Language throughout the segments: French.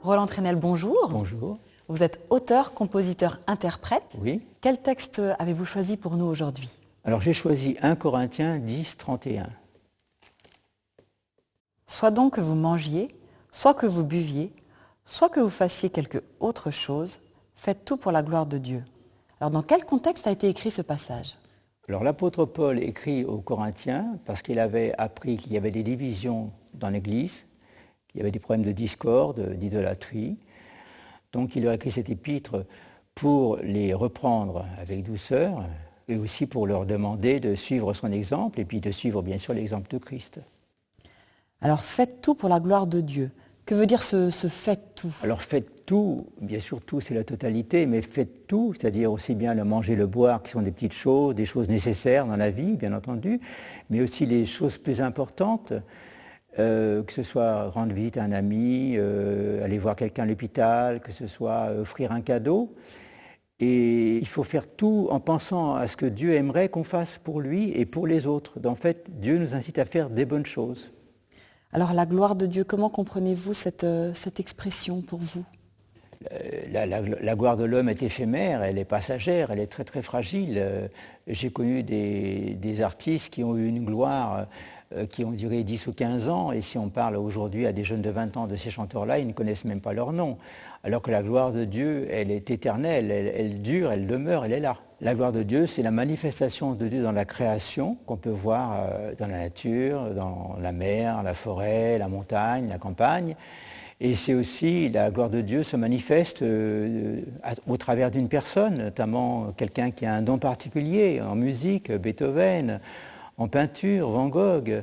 Roland Trenel, bonjour. Bonjour. Vous êtes auteur, compositeur, interprète. Oui. Quel texte avez-vous choisi pour nous aujourd'hui? Alors j'ai choisi 1 Corinthiens 10, 31. Soit donc que vous mangiez, soit que vous buviez, soit que vous fassiez quelque autre chose, faites tout pour la gloire de Dieu. Alors dans quel contexte a été écrit ce passage? Alors l'apôtre Paul écrit aux Corinthiens parce qu'il avait appris qu'il y avait des divisions dans l'Église, qu'il y avait des problèmes de discorde, d'idolâtrie. Donc il leur a écrit cet épître pour les reprendre avec douceur et aussi pour leur demander de suivre son exemple et puis de suivre bien sûr l'exemple de Christ. Alors faites tout pour la gloire de Dieu. Que veut dire ce faites tout? Alors faites tout, bien sûr tout c'est la totalité, mais faites tout, c'est-à-dire aussi bien le manger, le boire, qui sont des petites choses, des choses nécessaires dans la vie, bien entendu, mais aussi les choses plus importantes, que ce soit rendre visite à un ami, aller voir quelqu'un à l'hôpital, que ce soit offrir un cadeau. Et il faut faire tout en pensant à ce que Dieu aimerait qu'on fasse pour lui et pour les autres. En fait, Dieu nous incite à faire des bonnes choses. Alors la gloire de Dieu, comment comprenez-vous cette expression pour vous? La gloire de l'homme est éphémère, elle est passagère, elle est très très fragile. J'ai connu des artistes qui ont eu une gloire qui ont duré 10 ou 15 ans, et si on parle aujourd'hui à des jeunes de 20 ans de ces chanteurs-là, ils ne connaissent même pas leur nom. Alors que la gloire de Dieu, elle est éternelle, elle dure, elle demeure, elle est là. La gloire de Dieu, c'est la manifestation de Dieu dans la création, qu'on peut voir dans la nature, dans la mer, la forêt, la montagne, la campagne. Et c'est aussi, la gloire de Dieu se manifeste au travers d'une personne, notamment quelqu'un qui a un don particulier en musique, Beethoven, en peinture, Van Gogh.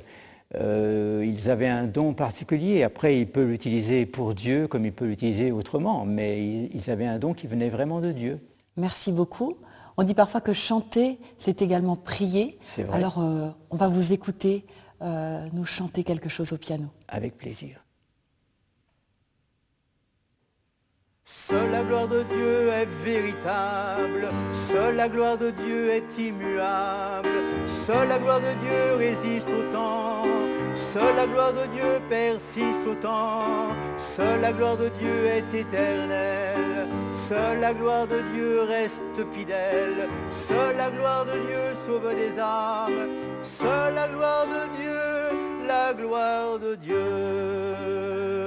Ils avaient un don particulier. Après, il peut l'utiliser pour Dieu comme il peut l'utiliser autrement, mais ils avaient un don qui venait vraiment de Dieu. Merci beaucoup. On dit parfois que chanter, c'est également prier. C'est vrai. Alors, on va vous écouter nous chanter quelque chose au piano. Avec plaisir. Seule la gloire de Dieu est véritable, seule la gloire de Dieu est immuable, seule la gloire de Dieu résiste au temps, seule la gloire de Dieu persiste au temps, seule la gloire de Dieu est éternelle, seule la gloire de Dieu reste fidèle, seule la gloire de Dieu sauve des âmes, seule la gloire de Dieu, la gloire de Dieu.